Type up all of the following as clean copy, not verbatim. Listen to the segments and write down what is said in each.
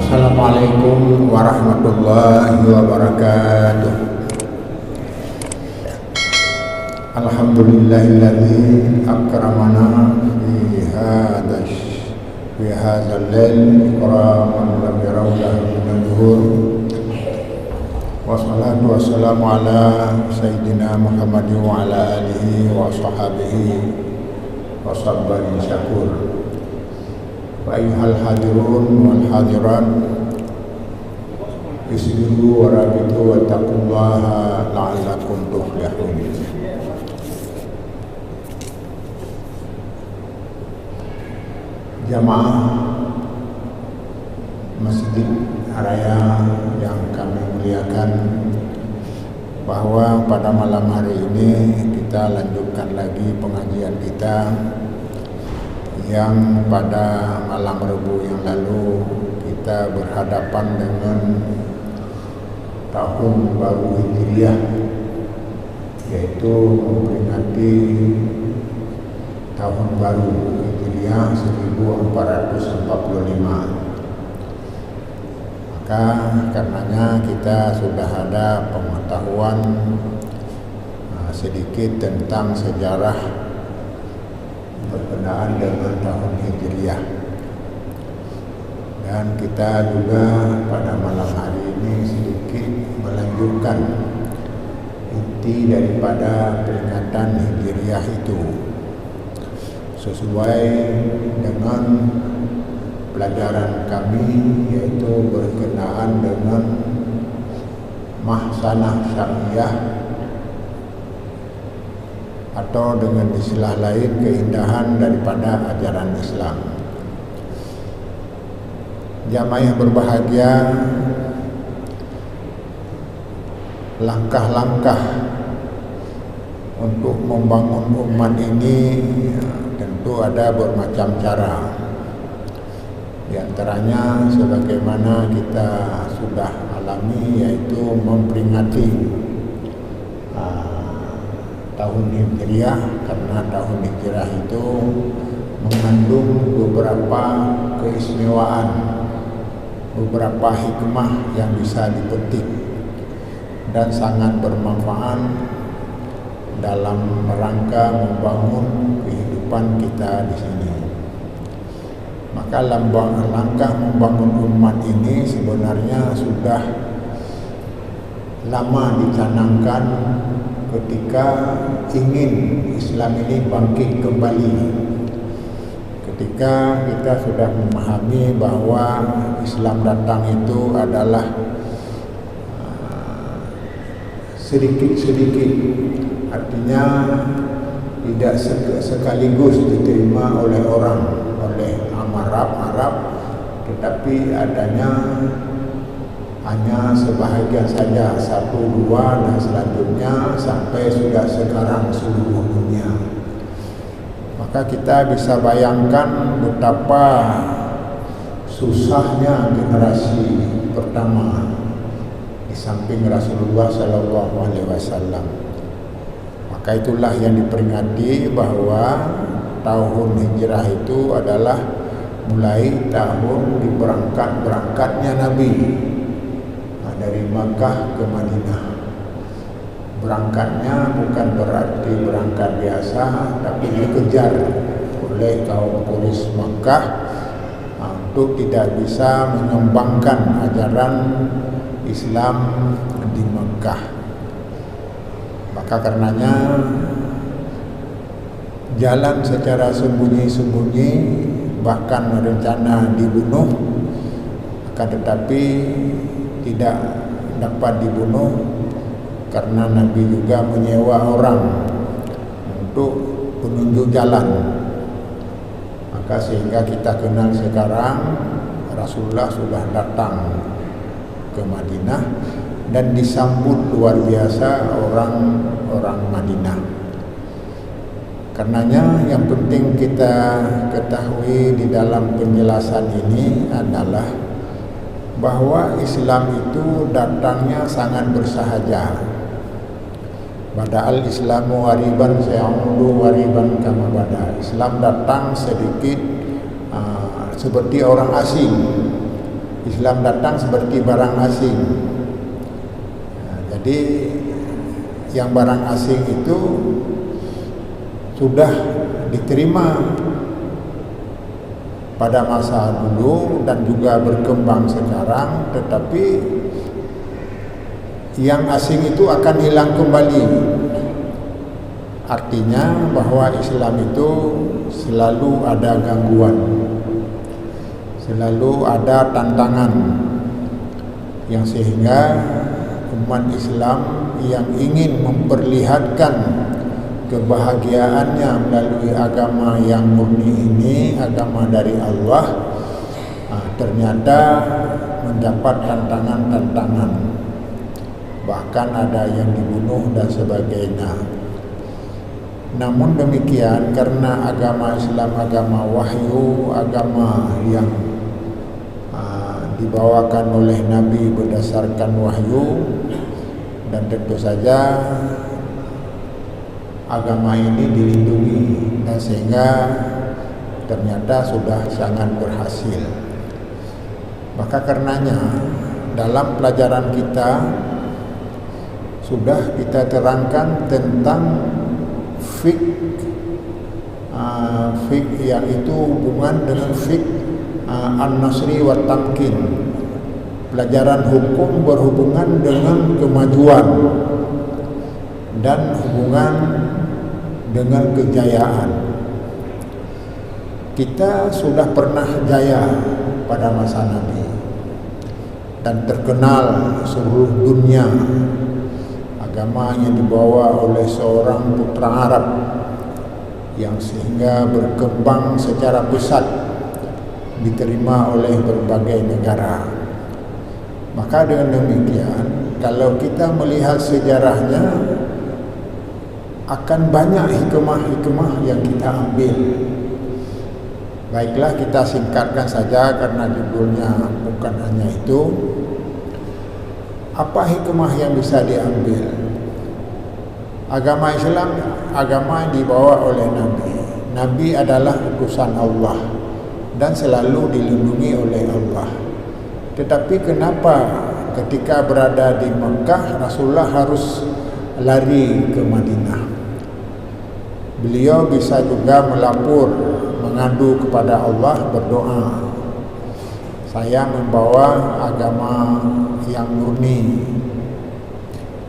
Assalamualaikum warahmatullahi wabarakatuh. Alhamdulillahilladzi akramana fi hadzal lail ikraman lam yarawlahu min zuhur. Wassalatu wassalamu ala sayyidina Muhammadin wa ala alihi wa sahbihi wa sabbarin syakur. Wa ayyuhal hadirun wal hadirat isbiru wa rabitu wa taqullaha la'allakum tuflihun. Jamaah Masjid Raya yang kami muliakan, bahwa pada malam hari ini kita lanjutkan lagi pengajian kita yang pada malam Rabu yang lalu kita berhadapan dengan tahun baru Hijriah, yaitu memperingati tahun baru Hijriah 1445. Maka karenanya kita sudah ada pengetahuan sedikit tentang sejarah berkenaan dengan tahun Hijriah, dan kita juga pada malam hari ini sedikit melanjutkan inti daripada peringatan Hijriah itu sesuai dengan pelajaran kami, yaitu berkenaan dengan mahsanah syariah, atau dengan istilah lain keindahan daripada ajaran Islam. Jamaah yang berbahagia, langkah-langkah untuk membangun umat ini tentu ada bermacam cara. Di antaranya sebagaimana kita sudah alami, yaitu memperingati tahun Hijriah, karena tahun Hijriah itu mengandung beberapa keistimewaan, beberapa hikmah yang bisa dipetik dan sangat bermanfaat dalam rangka membangun kehidupan kita di sini. Maka langkah membangun umat ini sebenarnya sudah lama dicanangkan ketika ingin Islam ini bangkit kembali, ketika kita sudah memahami bahwa Islam datang itu adalah sedikit-sedikit, artinya tidak sekaligus diterima oleh orang, oleh Arab, tetapi adanya hanya sebahagian saja, 1, 2, dan selanjutnya sampai sudah sekarang seluruh dunia. Maka kita bisa bayangkan betapa susahnya generasi pertama di samping Rasulullah SAW. Maka itulah yang diperingati bahwa tahun Hijrah itu adalah mulai tahun berangkatnya Nabi dari Makkah ke Madinah. Berangkatnya bukan berarti berangkat biasa, tapi dikejar oleh kaum Quraisy Makkah untuk tidak bisa menyumbangkan ajaran Islam di Makkah. Maka karenanya jalan secara sembunyi-sembunyi, bahkan rencana dibunuh, akan tetapi tidak dapat dibunuh karena Nabi juga menyewa orang untuk penunjuk jalan. Maka sehingga kita kenal sekarang Rasulullah sudah datang ke Madinah dan disambut luar biasa orang Madinah. Karenanya yang penting kita ketahui di dalam penjelasan ini adalah bahwa Islam itu datangnya sangat bersahaja. Bada'al Islamu wariban sayaudu wariban kama bada. Islam datang sedikit seperti orang asing Islam datang seperti barang asing. Jadi yang barang asing itu sudah diterima pada masa dulu dan juga berkembang sekarang, tetapi yang asing itu akan hilang kembali. Artinya bahwa Islam itu selalu ada gangguan, selalu ada tantangan, yang sehingga umat Islam yang ingin memperlihatkan kebahagiaannya melalui agama yang murni ini, agama dari Allah, ternyata mendapat tantangan-tantangan, bahkan ada yang dibunuh dan sebagainya. Namun demikian, karena agama Islam agama wahyu, agama yang dibawakan oleh Nabi berdasarkan wahyu, dan tentu saja agama ini dilindungi, dan sehingga ternyata sudah sangat berhasil. Maka karenanya dalam pelajaran kita sudah kita terangkan tentang fiqh yang itu hubungan dengan fiqh an-nasri wa tamkin. Pelajaran hukum berhubungan dengan kemajuan dan hubungan dengan kejayaan. Kita sudah pernah jaya pada masa Nabi dan terkenal seluruh dunia. Agama yang dibawa oleh seorang putra Arab yang sehingga berkembang secara pesat, diterima oleh berbagai negara. Maka dengan demikian, kalau kita melihat sejarahnya, akan banyak hikmah-hikmah yang kita ambil. Baiklah, kita singkatkan saja karena judulnya bukan hanya itu. Apa hikmah yang bisa diambil? Agama Islam, agama yang dibawa oleh Nabi. Nabi adalah utusan Allah dan selalu dilindungi oleh Allah. Tetapi kenapa ketika berada di Mekah, Rasulullah harus lari ke Madinah? Beliau bisa juga melapor, mengadu kepada Allah, berdoa, saya membawa agama yang murni,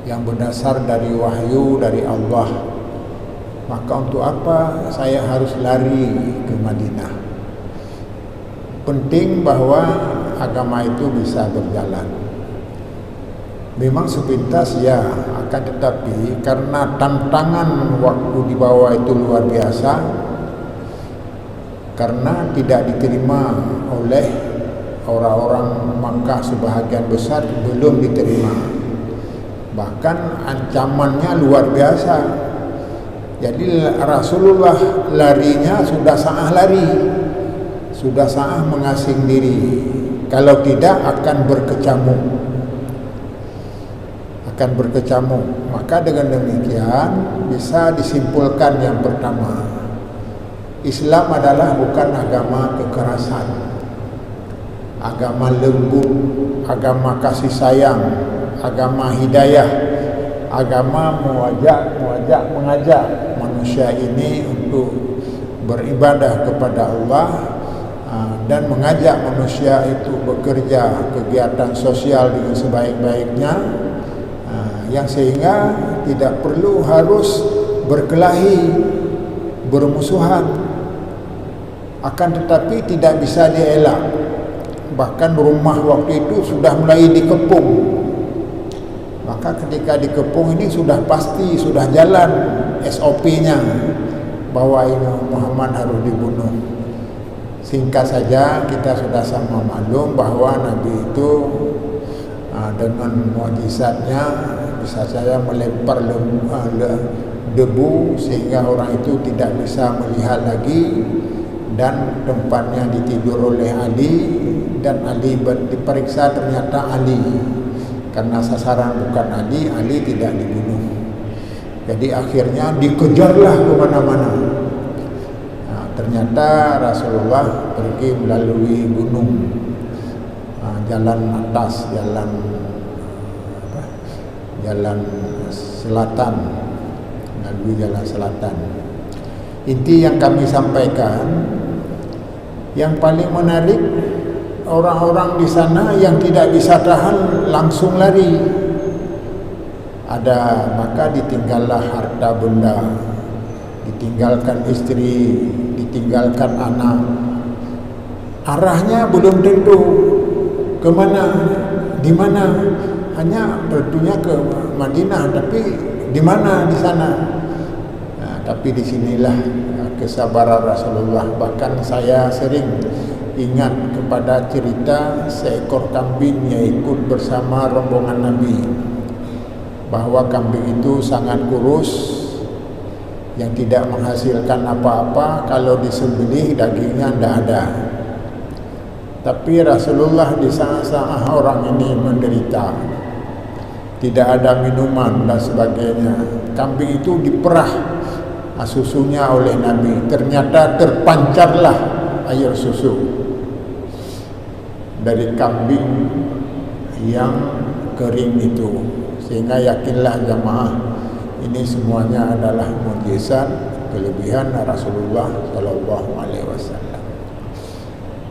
yang berdasar dari wahyu dari Allah. Maka untuk apa saya harus lari ke Madinah? Penting bahwa agama itu bisa berjalan. Memang sepintas ya, akan tetapi karena tantangan waktu di bawah itu luar biasa, karena tidak diterima oleh orang-orang Makkah, sebahagian besar belum diterima, bahkan ancamannya luar biasa. Jadi Rasulullah larinya sudah saah lari, sudah saah mengasing diri, kalau tidak akan berkecamuk. Maka dengan demikian bisa disimpulkan yang pertama, Islam adalah bukan agama kekerasan, agama lembut, agama kasih sayang, agama hidayah, agama mengajak manusia ini untuk beribadah kepada Allah, dan mengajak manusia itu bekerja kegiatan sosial dengan sebaik-baiknya, yang sehingga tidak perlu harus berkelahi, bermusuhan. Akan tetapi tidak bisa dielak. Bahkan rumah waktu itu sudah mulai dikepung. Maka ketika dikepung ini sudah pasti, sudah jalan SOP-nya bahwa Muhammad harus dibunuh. Singkat saja, kita sudah sama maklum bahwa Nabi itu dengan mukjizatnya bisa saja melempar debu sehingga orang itu tidak bisa melihat lagi, dan tempatnya ditidur oleh Ali, dan Ali diperiksa ternyata Ali, karena sasaran bukan Ali tidak dibunuh. Jadi akhirnya dikejarlah kemana-mana. Ternyata Rasulullah pergi melalui gunung jalan atas, jalan selatan, melalui jalan selatan. Inti yang kami sampaikan, yang paling menarik, orang-orang di sana yang tidak bisa tahan langsung lari. Maka ditinggallah harta benda, ditinggalkan istri, ditinggalkan anak. Arahnya belum tentu kemana, di mana, hanya tentunya ke Madinah, tapi di mana di sana. Tapi disinilah kesabaran Rasulullah. Bahkan saya sering ingat kepada cerita seekor kambing yang ikut bersama rombongan Nabi, bahwa kambing itu sangat kurus, yang tidak menghasilkan apa-apa. Kalau disembelih dagingnya tidak ada. Tapi Rasulullah di saat-saat orang ini menderita, tidak ada minuman dan sebagainya, kambing itu diperah susunya oleh Nabi. Ternyata terpancarlah air susu dari kambing yang kering itu, sehingga yakinlah jamaah, ini semuanya adalah mukjizat kelebihan Rasulullah Shallallahu Alaihi Wasallam.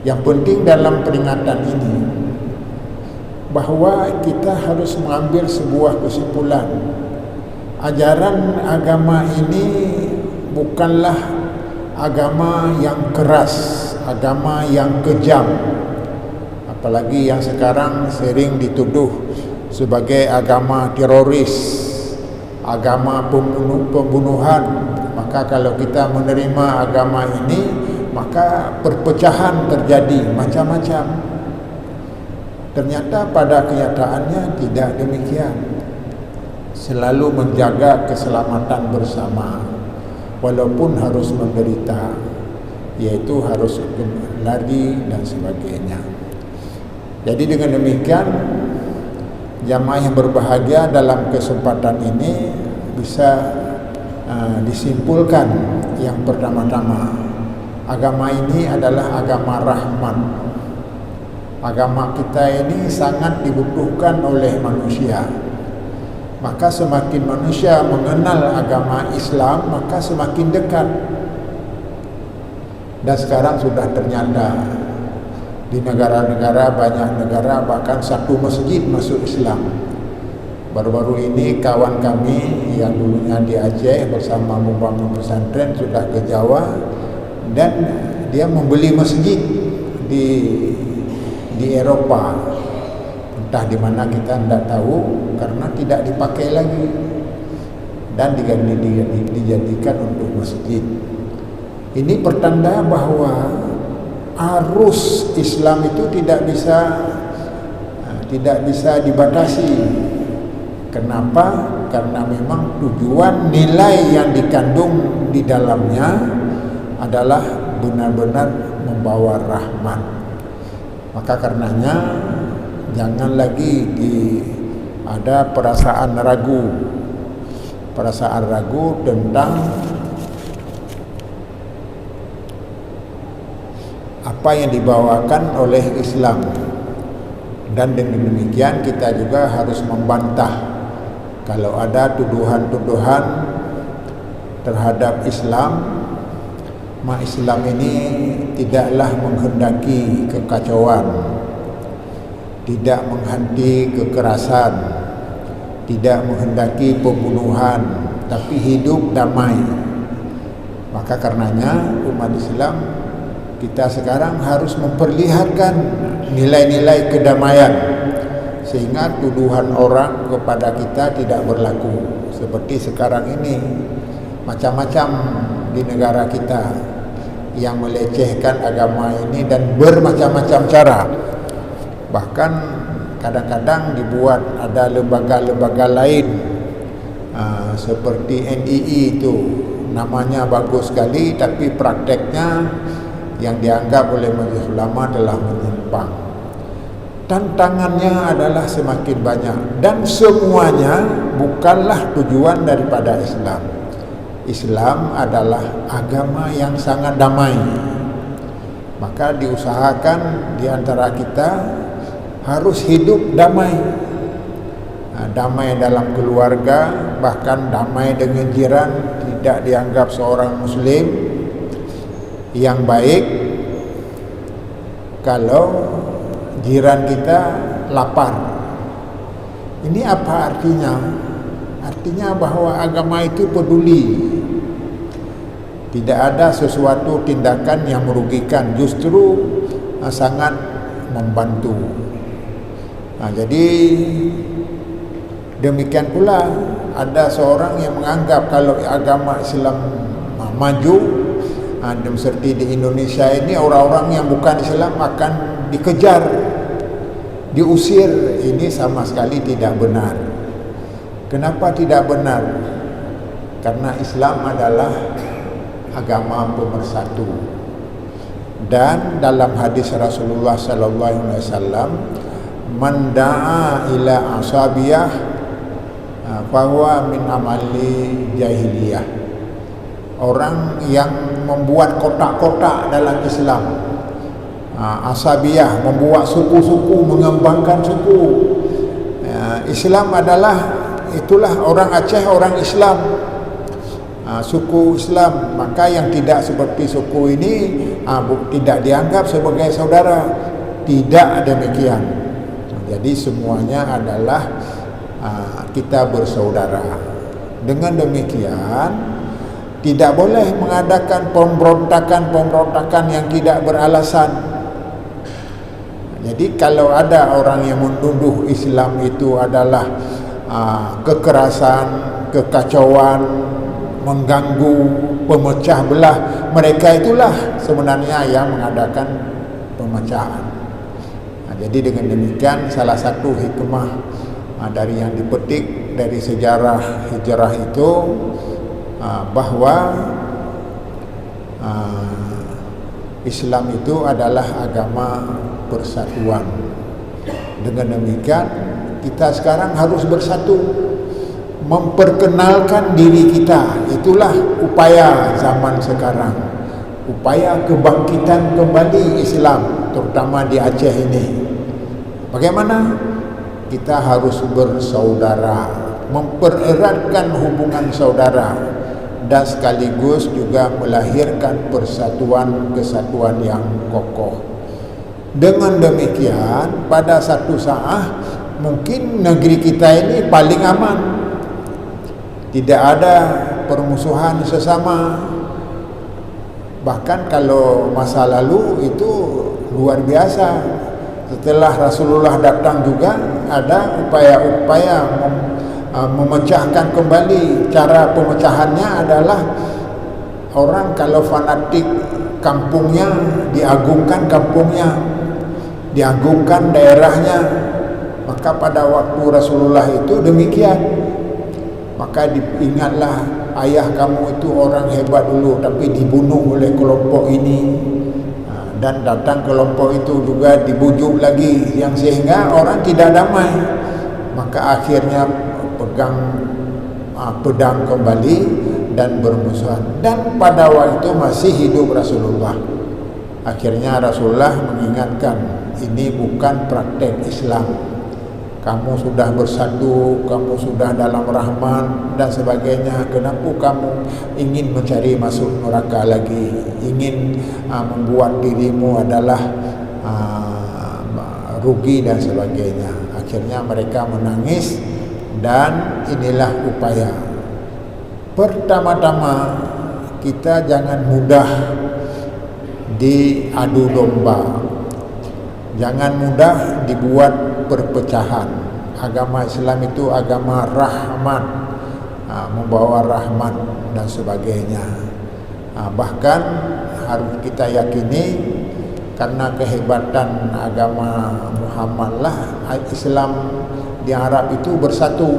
Yang penting dalam peringatan ini, bahwa kita harus mengambil sebuah kesimpulan. Ajaran agama ini bukanlah agama yang keras, agama yang kejam, apalagi yang sekarang sering dituduh sebagai agama teroris, agama pembunuhan. Maka kalau kita menerima agama ini, maka perpecahan terjadi macam-macam. Ternyata pada kenyataannya tidak demikian. Selalu menjaga keselamatan bersama, walaupun harus menderita, yaitu harus lari dan sebagainya. Jadi dengan demikian, jamaah yang berbahagia dalam kesempatan ini bisa disimpulkan, yang pertama-tama, agama ini adalah agama rahmat. Agama kita ini sangat dibutuhkan oleh manusia. Maka semakin manusia mengenal agama Islam, maka semakin dekat. Dan sekarang sudah ternyata di negara-negara, banyak negara bahkan satu masjid masuk Islam. Baru-baru ini kawan kami yang dulunya di Aceh bersama membangun pesantren sudah ke Jawa, dan dia membeli masjid di Eropa. Entah di mana kita tidak tahu, karena tidak dipakai lagi dan dijadikan untuk masjid. Ini pertanda bahwa arus Islam itu tidak bisa dibatasi. Kenapa? Karena memang tujuan, nilai yang dikandung di dalamnya adalah benar-benar membawa rahmat. Maka karenanya jangan lagi ada perasaan ragu tentang apa yang dibawakan oleh Islam. Dan dengan demikian kita juga harus membantah kalau ada tuduhan-tuduhan terhadap Islam. Islam ini tidaklah menghendaki kekacauan, tidak menghendaki kekerasan, tidak menghendaki pembunuhan, tapi hidup damai. Maka karenanya umat Islam kita sekarang harus memperlihatkan nilai-nilai kedamaian, sehingga tuduhan orang kepada kita tidak berlaku. Seperti sekarang ini macam-macam di negara kita yang melecehkan agama ini dan bermacam-macam cara. Bahkan kadang-kadang dibuat ada lembaga-lembaga lain, seperti NII itu, namanya bagus sekali, tapi prakteknya yang dianggap oleh Majelis Ulama telah menyimpang. Tantangannya adalah semakin banyak, dan semuanya bukanlah tujuan daripada Islam. Islam adalah agama yang sangat damai. Maka diusahakan di antara kita harus hidup damai. Damai dalam keluarga, bahkan damai dengan jiran, tidak dianggap seorang muslim yang baik kalau jiran kita lapar. Ini apa artinya? Artinya bahwa agama itu peduli. Tidak ada sesuatu tindakan yang merugikan, justru sangat membantu. Jadi demikian pula ada seorang yang menganggap kalau agama Islam maju, seperti di Indonesia ini orang-orang yang bukan Islam akan dikejar, diusir. Ini sama sekali tidak benar. Kenapa tidak benar? Karena Islam adalah agama pemersatu. Dan dalam hadis Rasulullah sallallahu alaihi wasallam, man da'a ila asabiyah bahwa min amali jahiliyah. Orang yang membuat kotak-kotak dalam Islam, asabiyah, membuat suku-suku, mengembangkan suku. Islam adalah, itulah orang Aceh, orang Islam, suku Islam. Maka yang tidak seperti suku ini tidak dianggap sebagai saudara. Tidak demikian. Jadi semuanya adalah kita bersaudara. Dengan demikian tidak boleh mengadakan pemberontakan yang tidak beralasan. Jadi kalau ada orang yang menuduh Islam itu adalah kekerasan, kekacauan, mengganggu, pemecah belah, mereka itulah sebenarnya yang mengadakan pemecahan. Jadi dengan demikian salah satu hikmah dari yang dipetik dari sejarah hijrah itu bahwa Islam itu adalah agama persatuan. Dengan demikian kita sekarang harus bersatu, memperkenalkan diri kita. Itulah upaya zaman sekarang, upaya kebangkitan kembali Islam, terutama di Aceh ini. Bagaimana? Kita harus bersaudara, mempereratkan hubungan saudara, dan sekaligus juga melahirkan persatuan kesatuan yang kokoh. Dengan demikian pada satu saat mungkin negeri kita ini paling aman, tidak ada permusuhan sesama. Bahkan kalau masa lalu itu luar biasa. Setelah Rasulullah datang juga ada upaya-upaya memecahkan kembali. Cara pemecahannya adalah orang kalau fanatik kampungnya, diagungkan kampungnya, diagungkan daerahnya. Maka pada waktu Rasulullah itu demikian. Maka diingatlah, ayah kamu itu orang hebat dulu tapi dibunuh oleh kelompok ini. Dan datang kelompok itu juga dibujuk lagi, yang sehingga orang tidak damai. Maka akhirnya pegang pedang kembali dan bermusuhan. Dan pada waktu itu masih hidup Rasulullah. Akhirnya Rasulullah mengingatkan, ini bukan praktek Islam. Kamu sudah bersatu, kamu sudah dalam rahmat dan sebagainya. Kenapa kamu ingin mencari masuk neraka lagi? Ingin membuat dirimu adalah rugi dan sebagainya. Akhirnya mereka menangis dan inilah upaya. Pertama-tama kita jangan mudah diadu domba. Jangan mudah dibuat perpecahan. Agama Islam itu agama rahmat, membawa rahmat dan sebagainya. Bahkan harus kita yakini, karena kehebatan agama Muhammad lah Islam di Arab itu bersatu.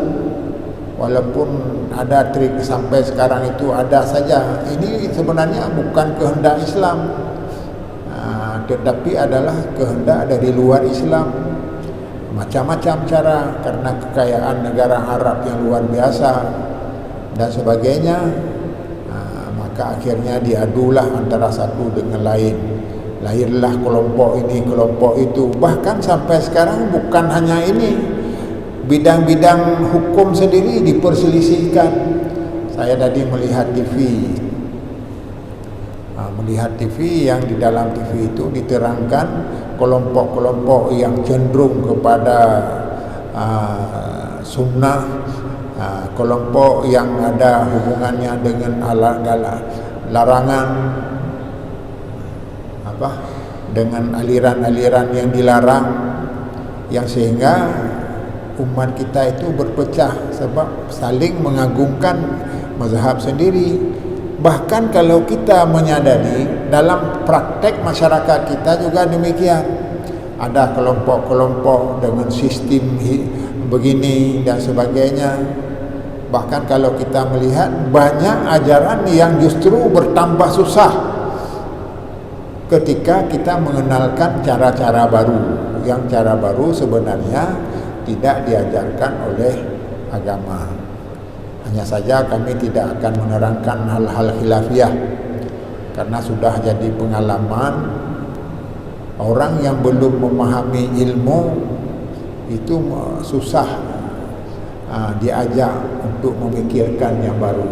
Walaupun ada trik sampai sekarang itu ada saja. Ini sebenarnya bukan kehendak Islam, tetapi adalah kehendak dari luar Islam. Macam-macam cara, karena kekayaan negara Arab yang luar biasa dan sebagainya. Maka akhirnya diadulah antara satu dengan lain. lahirlah kelompok ini, kelompok itu. Bahkan sampai sekarang bukan hanya ini, bidang-bidang hukum sendiri diperselisihkan. Saya tadi melihat TV yang di dalam TV itu diterangkan kelompok-kelompok yang cenderung kepada sunnah, kelompok yang ada hubungannya dengan larangan, dengan aliran-aliran yang dilarang, yang sehingga umat kita itu berpecah sebab saling mengagungkan mazhab sendiri. Bahkan kalau kita menyadari dalam praktek masyarakat kita juga demikian, ada kelompok-kelompok dengan sistem begini dan sebagainya. Bahkan kalau kita melihat banyak ajaran yang justru bertambah susah ketika kita mengenalkan cara-cara baru, yang cara baru sebenarnya tidak diajarkan oleh agama. Hanya saja kami tidak akan menerangkan hal-hal khilafiyah karena sudah jadi pengalaman orang yang belum memahami ilmu itu susah diajak untuk memikirkan yang baru.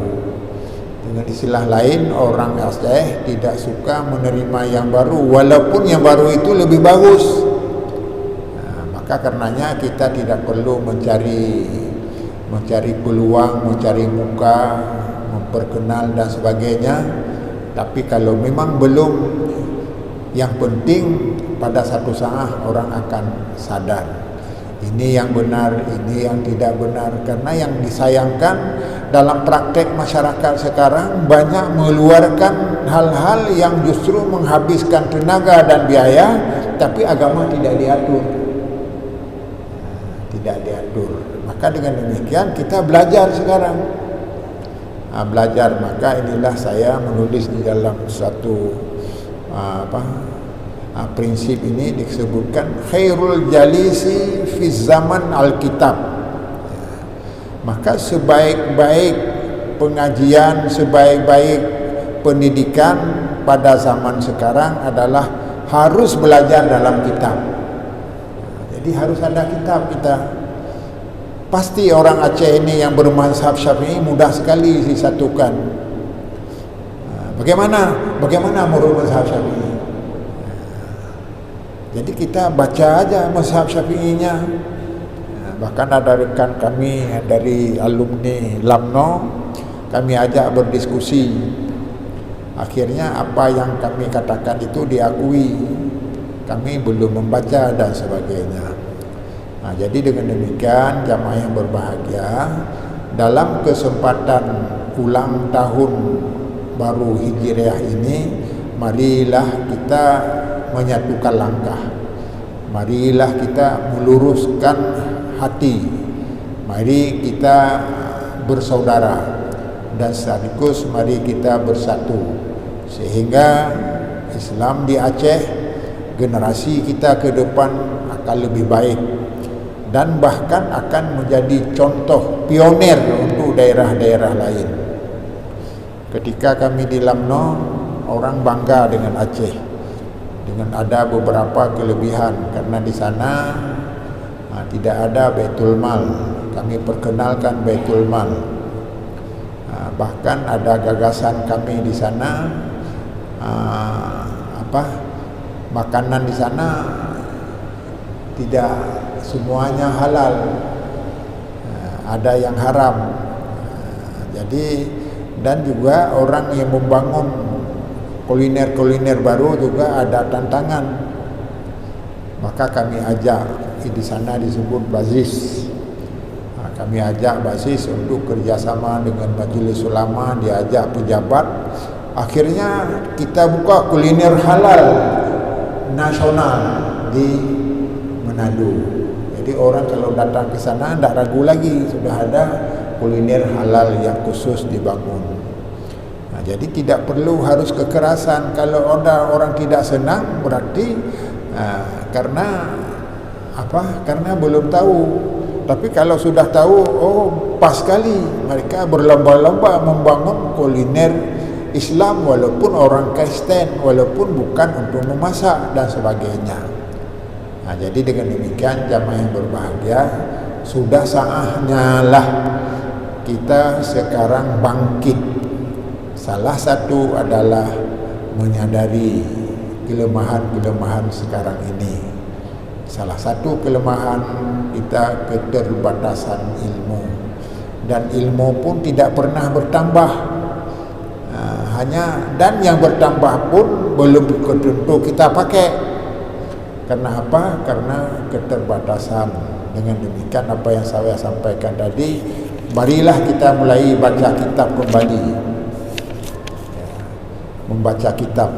Dengan istilah lain, orang Aceh tidak suka menerima yang baru walaupun yang baru itu lebih bagus. Maka karenanya kita tidak perlu mencari peluang, mencari muka, memperkenal dan sebagainya. Tapi kalau memang belum, yang penting pada satu saat orang akan sadar ini yang benar, ini yang tidak benar. Karena yang disayangkan dalam praktek masyarakat sekarang banyak mengeluarkan hal-hal yang justru menghabiskan tenaga dan biaya, tapi agama tidak diatur. Maka dengan demikian kita belajar sekarang. Maka inilah saya menulis di dalam suatu prinsip ini disebutkan khairul jalisi fi zaman alkitab. Maka sebaik-baik pengajian, sebaik-baik pendidikan pada zaman sekarang adalah harus belajar dalam kitab. Jadi harus ada kitab kita. Pasti orang Aceh ini yang bermazhab Syafi'i mudah sekali disatukan. Bagaimana menurut mazhab Syafi'i? Jadi kita baca aja mazhab Syafi'inya. Bahkan ada rekan kami dari alumni LAMNO, kami ajak berdiskusi. Akhirnya apa yang kami katakan itu diakui. Kami belum membaca dan sebagainya. Jadi dengan demikian jamaah yang berbahagia, dalam kesempatan ulang tahun baru Hijriah ini, marilah kita menyatukan langkah. Marilah kita meluruskan hati. Mari kita bersaudara dan sekaligus mari kita bersatu sehingga Islam di Aceh generasi kita ke depan akan lebih baik dan bahkan akan menjadi contoh pionir untuk daerah-daerah lain. Ketika kami di LAMNO, orang bangga dengan Aceh dengan ada beberapa kelebihan karena di sana tidak ada Baitul Mal. Kami perkenalkan Baitul Mal. Bahkan ada gagasan kami di sana makanan di sana tidak semuanya halal, ada yang haram. Jadi dan juga orang yang membangun kuliner baru juga ada tantangan. Maka kami ajak di sana disebut Bazis. Kami ajak Bazis untuk kerjasama dengan Majelis Ulama, diajak pejabat. Akhirnya kita buka kuliner halal nasional di Manado. Jadi orang kalau datang ke sana tidak ragu lagi, sudah ada kuliner halal yang khusus dibangun. Jadi tidak perlu harus kekerasan. Kalau ada orang tidak senang berarti karena belum tahu. Tapi kalau sudah tahu, pas sekali mereka berlomba-lomba membangun kuliner Islam walaupun orang Kristen, walaupun bukan untuk memasak dan sebagainya. Jadi dengan demikian jamaah yang berbahagia, sudah saatnya lah kita sekarang bangkit. Salah satu adalah menyadari kelemahan-kelemahan sekarang ini. Salah satu kelemahan kita keterbatasan ilmu, dan ilmu pun tidak pernah bertambah. Dan yang bertambah pun belum tentu kita pakai. Karena apa? Karena keterbatasan. Dengan demikian apa yang saya sampaikan tadi, marilah kita mulai baca kitab kembali, membaca kitab.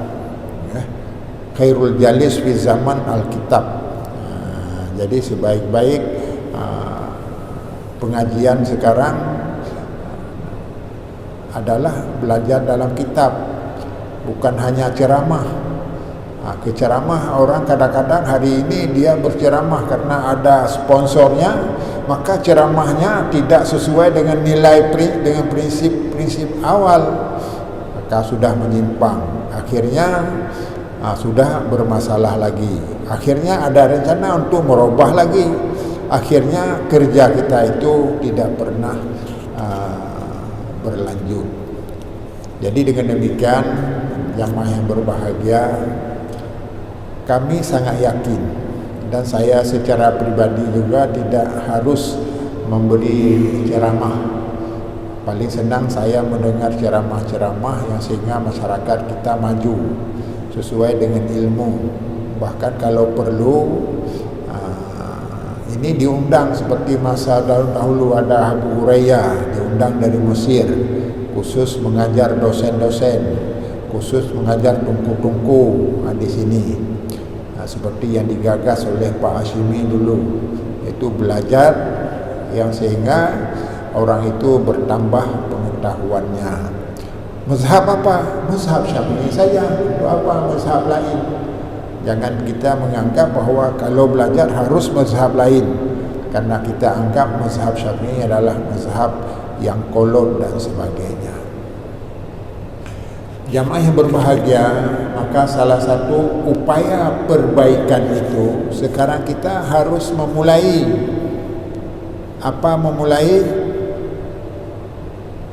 Khairul jalis fi zaman al-kitab. Jadi sebaik-baik pengajian sekarang adalah belajar dalam kitab, bukan hanya ceramah. Ceramah, orang kadang-kadang hari ini dia berceramah karena ada sponsornya, maka ceramahnya tidak sesuai dengan nilai, dengan prinsip awal, maka sudah menyimpang. Akhirnya sudah bermasalah lagi. Akhirnya ada rencana untuk merubah lagi. Akhirnya kerja kita itu tidak pernah berlanjut. Jadi dengan demikian jamaah yang berbahagia, kami sangat yakin, dan saya secara pribadi juga tidak harus memberi ceramah. Paling senang saya mendengar ceramah-ceramah yang sehingga masyarakat kita maju sesuai dengan ilmu. Bahkan kalau perlu ini diundang, seperti masa dahulu ada Abu Hurairah diundang dari Mesir, khusus mengajar dosen-dosen, khusus mengajar tungku-tungku di sini. Seperti yang digagas oleh Pak Hashimi dulu, itu belajar yang sehingga orang itu bertambah pengetahuannya. Mazhab apa? Mazhab Syafi'i saja. Untuk apa mazhab lain? Jangan kita menganggap bahwa kalau belajar harus mazhab lain, karena kita anggap mazhab Syafi'i adalah mazhab yang kolot dan sebagainya. Jamaah yang berbahagia, maka salah satu upaya perbaikan itu sekarang kita harus memulai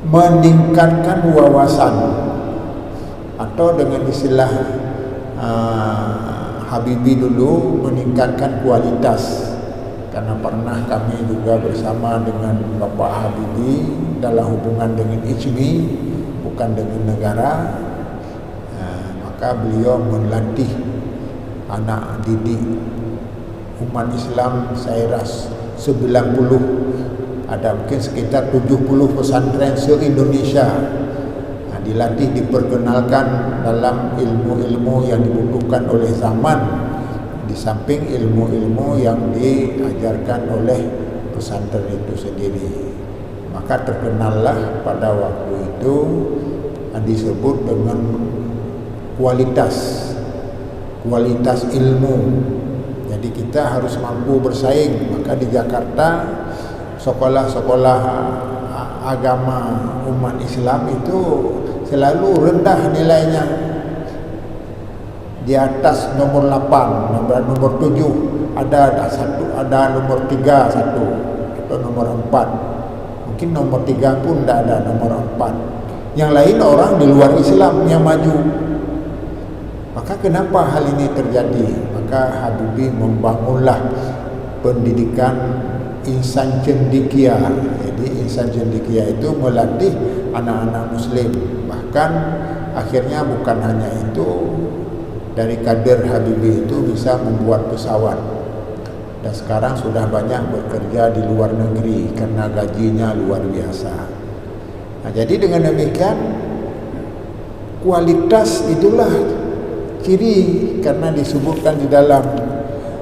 meningkatkan wawasan, atau dengan istilah Habibie dulu, meningkatkan kualitas. Karena pernah kami juga bersama dengan Bapak Habibie dalam hubungan dengan ICMI, bukan dengan negara. Maka beliau melatih anak didik umat Islam, saya rasa 90, ada mungkin sekitar 70 pesantren se-Indonesia, dilatih, diperkenalkan dalam ilmu-ilmu yang dibutuhkan oleh zaman, di samping ilmu-ilmu yang diajarkan oleh pesantren itu sendiri. Maka terkenallah pada waktu itu disebut dengan kualitas ilmu. Jadi kita harus mampu bersaing. Maka di Jakarta sekolah-sekolah agama umat Islam itu selalu rendah nilainya, di atas nomor 8, nomor 7, ada nomor 3 satu, atau nomor 4. Mungkin nomor 3 pun tidak ada, nomor 4. Yang lain orang di luar Islam yang maju. Maka kenapa hal ini terjadi? Maka Habibie membangunlah pendidikan insan cendekia. Jadi insan cendekia itu melatih anak-anak muslim. Bahkan akhirnya bukan hanya itu, dari kader Habibie itu bisa membuat pesawat. Dan sekarang sudah banyak bekerja di luar negeri karena gajinya luar biasa. Jadi dengan demikian kualitas itulah ciri, karena disebutkan di dalam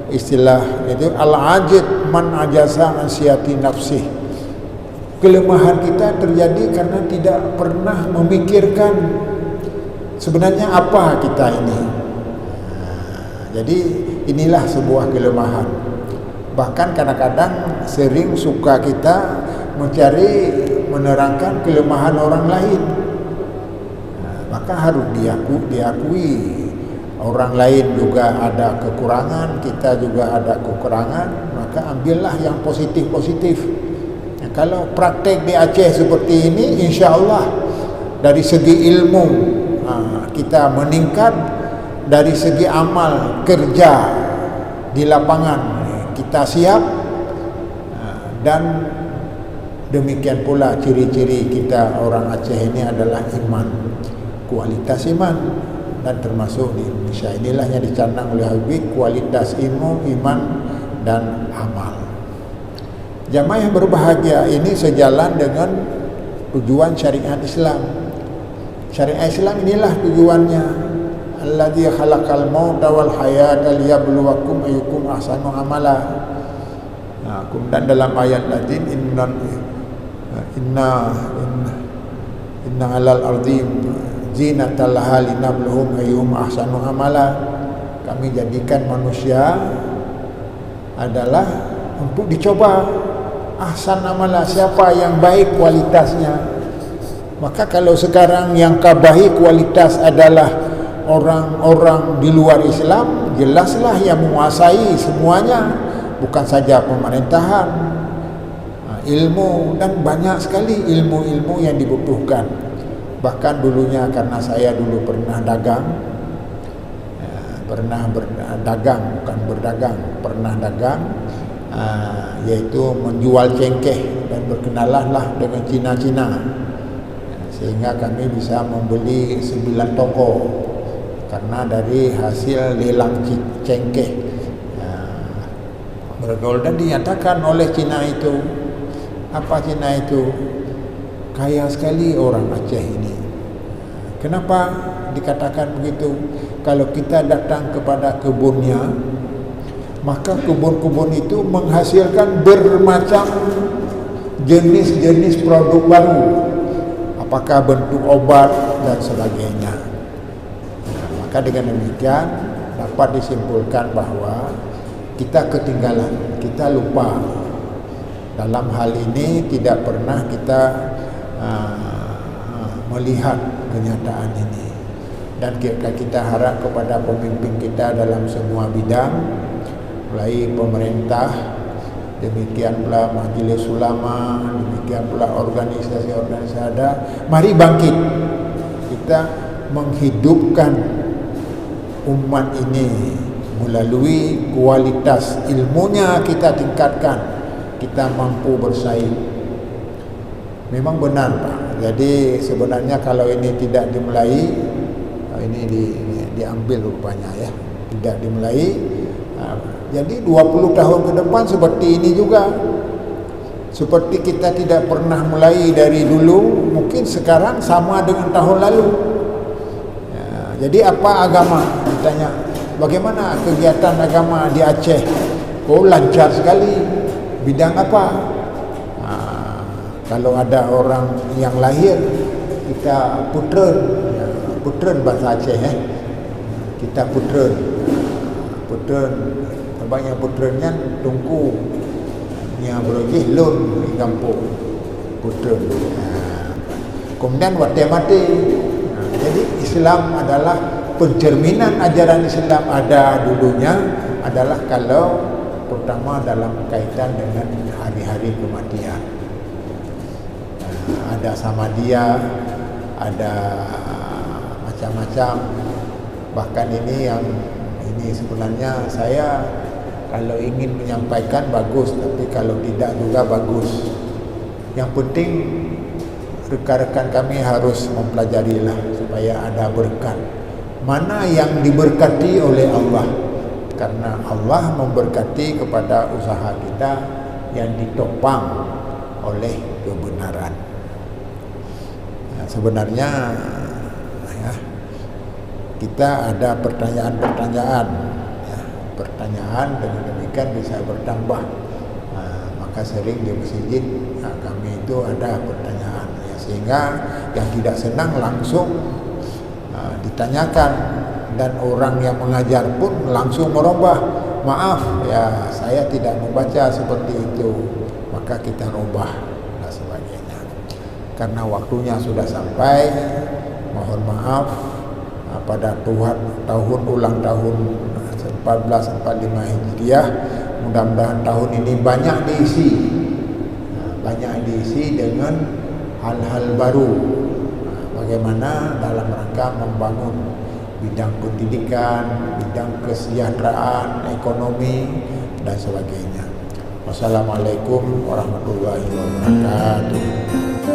istilah itu al-ajid man ajasa an siyati nafsih. Kelemahan kita terjadi karena tidak pernah memikirkan sebenarnya apa kita ini. Jadi inilah sebuah kelemahan. Bahkan kadang-kadang sering suka kita menerangkan kelemahan orang lain. maka harus diakui. Orang lain juga ada kekurangan, kita juga ada kekurangan, maka ambillah yang positif-positif. Kalau praktek di Aceh seperti ini, insya Allah dari segi ilmu kita meningkat, dari segi amal kerja di lapangan kita siap, dan demikian pula ciri-ciri kita orang Aceh ini adalah iman, kualitas iman. Dan termasuk di Indonesia inilah yang dicanang oleh Habib, kualitas ilmu, iman, dan amal. Jamaah yang berbahagia ini sejalan dengan tujuan syariat Islam. Syariat Islam inilah tujuannya. Alladzi khalaqal mauta wal hayata liyabluwakum ayyukum ahsanu amala. Kemudian dalam ayat Latin inna alal ardi zinatal laha linabluhum ayyuhum ahsanu amala. Kami jadikan manusia adalah untuk dicoba ahsan amala, siapa yang baik kualitasnya. Maka kalau sekarang yang baik kualitas adalah orang-orang di luar Islam, jelaslah yang menguasai semuanya, bukan saja pemerintahan, ilmu, dan banyak sekali ilmu-ilmu yang dibutuhkan. Bahkan dulunya, karena saya dulu pernah dagang, yaitu menjual cengkeh, dan berkenalah dengan Cina-Cina, sehingga kami bisa membeli 9 toko karena dari hasil lelang cengkeh. Bergaul, dan dinyatakan oleh Cina itu, apa Cina itu? Kaya sekali orang Aceh ini. Kenapa dikatakan begitu? Kalau kita datang kepada kebunnya, maka kebun-kebun itu menghasilkan bermacam jenis-jenis produk baru, apakah bentuk obat dan sebagainya. Maka dengan demikian dapat disimpulkan bahwa kita ketinggalan, kita lupa. Dalam hal ini tidak pernah kita melihat kenyataan ini, dan kita harap kepada pemimpin kita dalam semua bidang, mulai pemerintah, demikian pula majelis ulama, demikian pula organisasi-organisasi ada, mari bangkit, kita menghidupkan umat ini melalui kualitas ilmunya kita tingkatkan, kita mampu bersaing. Memang benar Pak. Jadi sebenarnya kalau ini tidak dimulai, ini diambil rupanya ya, tidak dimulai. Jadi 20 tahun ke depan seperti ini juga. Seperti kita tidak pernah mulai dari dulu, mungkin sekarang sama dengan tahun lalu. Jadi apa agama? Ditanya, bagaimana kegiatan agama di Aceh? Oh, lancar sekali. Bidang apa? Kalau ada orang yang lahir, kita putren bahasa Aceh kita putren, banyak putrennya tungku nya berojih lun di kampung putren. Kemudian mati. Jadi Islam adalah pencerminan ajaran Islam ada dulunya adalah kalau pertama dalam kaitan dengan hari-hari kematian. Ada sama dia, ada macam-macam. Bahkan ini sebenarnya saya kalau ingin menyampaikan bagus, tapi kalau tidak juga bagus. Yang penting rekan-rekan kami harus mempelajarilah supaya ada berkat. Mana yang diberkati oleh Allah, karena Allah memberkati kepada usaha kita yang ditopang oleh kebenaran. Sebenarnya ya, kita ada pertanyaan-pertanyaan dengan demikian bisa bertambah. Maka sering di masjid kami itu ada pertanyaan ya, sehingga yang tidak senang langsung ditanyakan, dan orang yang mengajar pun langsung merubah. Maaf ya, saya tidak membaca seperti itu, maka kita rubah dan sebagainya. Karena waktunya sudah sampai, mohon maaf pada tahun ulang tahun 1445 Hijriah. Mudah-mudahan tahun ini banyak diisi dengan hal-hal baru, bagaimana dalam rangka membangun bidang pendidikan, bidang kesejahteraan, ekonomi dan sebagainya. Wassalamualaikum warahmatullahi wabarakatuh.